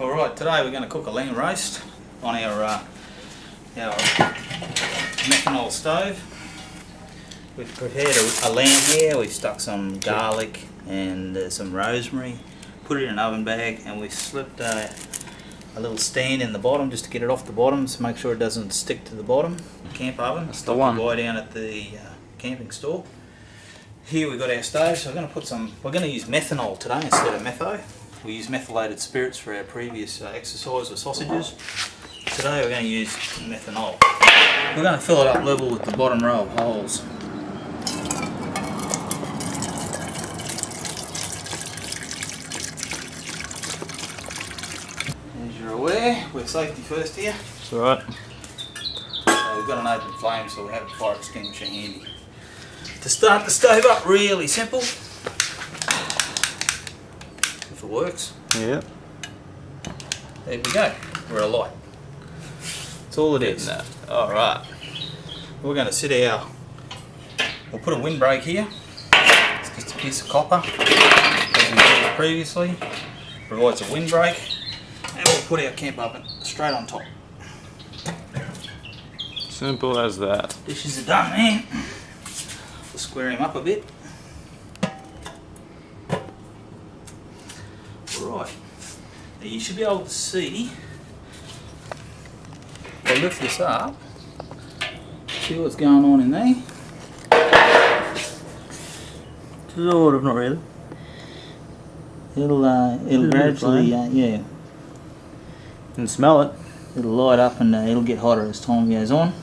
Alright, today we're going to cook a lamb roast on our methanol stove. We've prepared a lamb here. We've stuck some garlic and some rosemary, put it in an oven bag, and we've slipped a little stand in the bottom just to get it off the bottom, so make sure it doesn't stick to the bottom. Camp oven. That's the one. Buy down at the camping store. Here we've got our stove, so we're going to use methanol today instead of metho. We use methylated spirits for our previous exercise with sausages. Today we're going to use methanol. We're going to fill it up level with the bottom row of holes. As you're aware, we're safety first here. That's alright. So we've got an open flame, so we have a fire extinguisher handy. To start the stove up, really simple. If it works. Yeah. There we go. We're alight. That's all it is. Alright. We're going to sit we'll put a windbreak here. It's just a piece of copper, as we did previously. Provides a windbreak. And we'll put our camp oven straight on top. Simple as that. Dishes are done there. We'll square him up a bit. Right. Now you should be able to see, if I lift this up, see what's going on in there. Sort of, not really. It'll gradually, yeah. You can smell it. It'll light up and it'll get hotter as time goes on.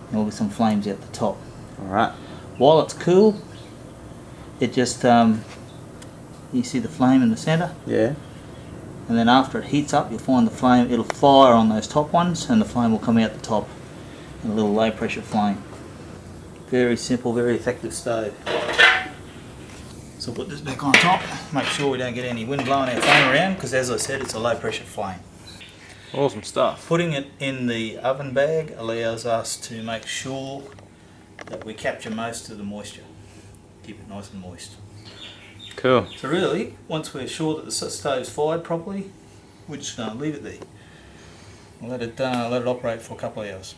And we'll get some flames out the top. Alright. While it's cool, it just, you see the flame in the centre? Yeah. And then after it heats up, you'll find the flame, it'll fire on those top ones and the flame will come out the top in a little low pressure flame. Very simple, very effective stove. So put this back on top, make sure we don't get any wind blowing our flame around, because as I said, it's a low pressure flame. Awesome stuff. Putting it in the oven bag allows us to make sure that we capture most of the moisture. Keep it nice and moist. Cool. So really, once we're sure that the stove's fired properly, we're just going to leave it there. Let it operate for a couple of hours.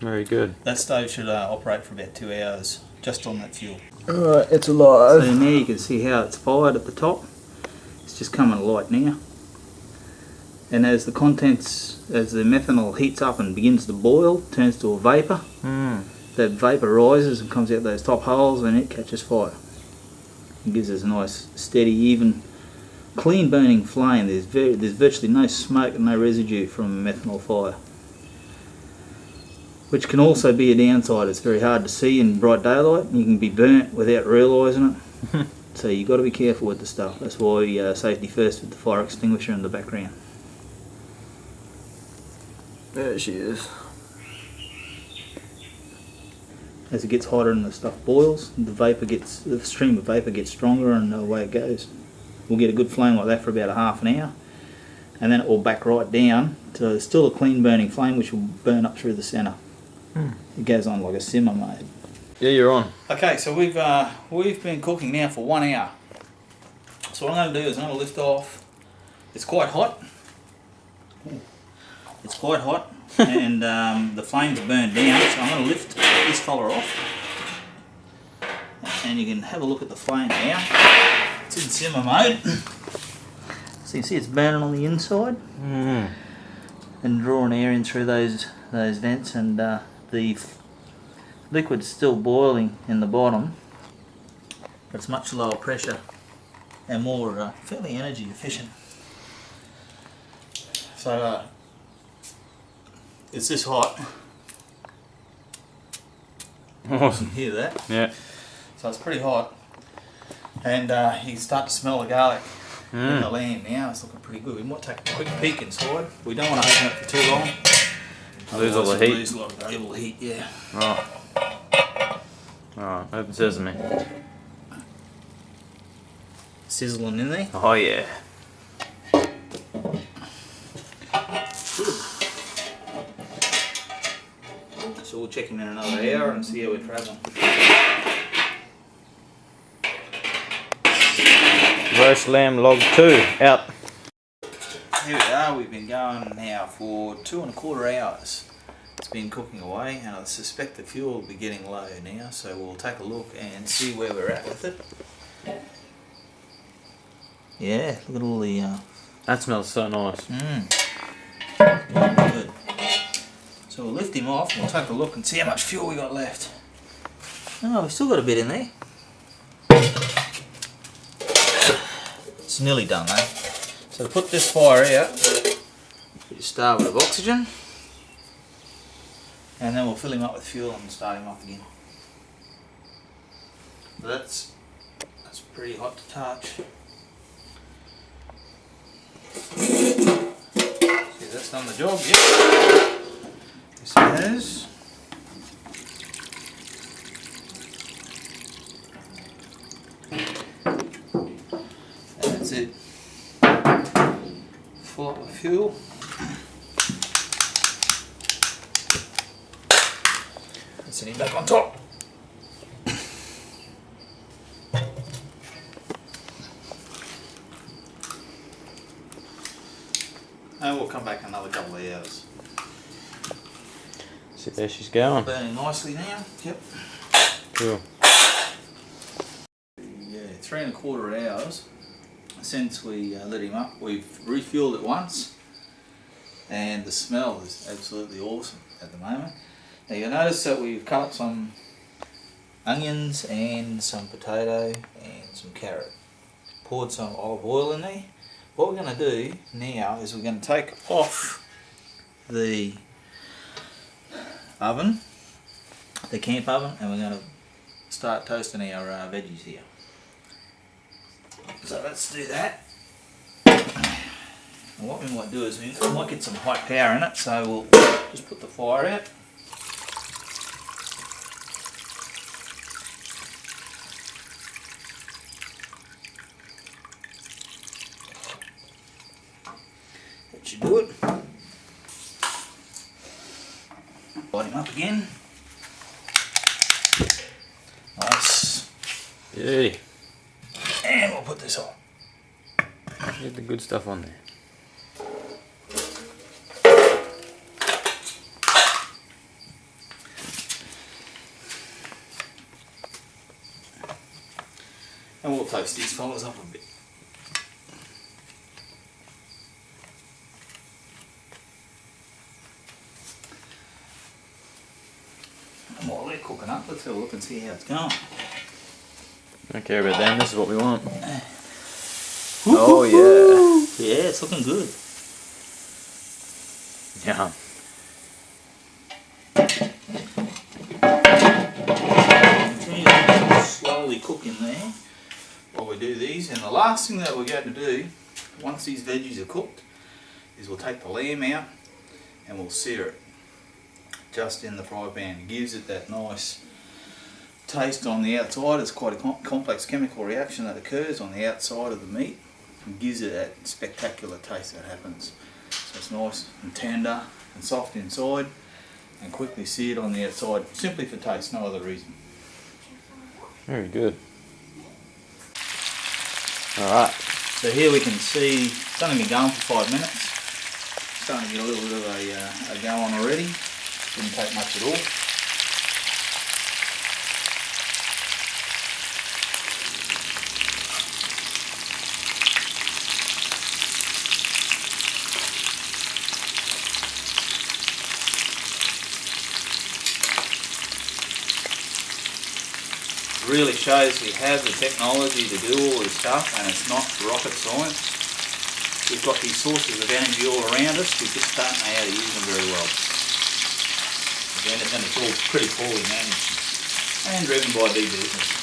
Very good. That stove should operate for about 2 hours, just on that fuel. Alright, it's alive. So now you can see how it's fired at the top. It's just coming alight now. And as the methanol heats up and begins to boil, turns to a vapour. That vapour rises and comes out those top holes and it catches fire. It gives us a nice, steady, even, clean burning flame. There's virtually no smoke and no residue from a methanol fire. Which can also be a downside. It's very hard to see in bright daylight. You can be burnt without realising it. So you've got to be careful with the stuff. That's why safety first with the fire extinguisher in the background. There she is. As it gets hotter and the stuff boils, the stream of vapour gets stronger and away it goes. We'll get a good flame like that for about a half an hour, and then it will back right down to still a clean burning flame which will burn up through the centre. It goes on like a simmer mode. Yeah, you're on. Okay, so we've been cooking now for 1 hour. So what I'm going to do is I'm going to lift off. It's quite hot. It's quite hot. And the flames are burned down, so I'm going to lift this fella off, and you can have a look at the flame now. It's in simmer mode, so you can see it's burning on the inside and drawing air in through those vents, and the liquid's still boiling in the bottom, but it's much lower pressure and more fairly energy efficient. So it's this hot. Awesome. You can hear that? Yeah. So it's pretty hot. And you can start to smell the garlic in the lamb now. It's looking pretty good. We might take a quick peek inside. We don't want to open it for too long. Lose all the heat. Lose a lot of valuable heat, yeah. Right. Alright, open sesame. Sizzling in there. Oh yeah. So we'll check in another hour and see how we're travelling. Roast lamb log 2 out. here we are. We've been going now for 2¼ hours. It's been cooking away, and I suspect the fuel will be getting low now, so we'll take a look and see where we're at with it. Yeah, look at all the... That smells so nice. Good. So we'll lift him off and we'll take a look and see how much fuel we got left. Oh, we've still got a bit in there. It's nearly done though. So to put this fire out, you start with oxygen, and then we'll fill him up with fuel and start him up again. That's pretty hot to touch. See, that's done the job, yep. Yes, it has. And that's it. Full up with fuel. And set him back on top. And we'll come back another couple of hours. See, there she's going. Burning nicely now. Yep. Cool. Yeah, 3¼ hours since we lit him up. We've refueled it once, and the smell is absolutely awesome at the moment. Now you'll notice that we've cut up some onions and some potato and some carrot. Poured some olive oil in there. What we're going to do now is we're going to take off the oven, the camp oven, and we're going to start toasting our veggies here. So let's do that. And what we might do is we might get some hot power in it, so we'll just put the fire out. That should do it. Light him up again. Nice. Beauty. And we'll put this on. Get the good stuff on there. And we'll toast these fellas up a bit. And while they're cooking up, let's have a look and see how it's going. Don't care about them, this is what we want. Oh yeah. Yeah, it's looking good. Yeah. Continue to slowly cook in there while we do these. And the last thing that we're going to do, once these veggies are cooked, is we'll take the lamb out and we'll sear it just in the fry pan. It gives it that nice taste on the outside. It's quite a complex chemical reaction that occurs on the outside of the meat and gives it that spectacular taste that happens. So it's nice and tender and soft inside and quickly seared on the outside, simply for taste, no other reason. Very good. Alright. So here we can see it's only been going for 5 minutes. Starting to get a little bit of a go on already. Didn't take much at all. Really shows we have the technology to do all this stuff, and it's not rocket science. We've got these sources of energy all around us, we just don't know how to use them very well. Again, and it's all pretty poorly managed and driven by big business.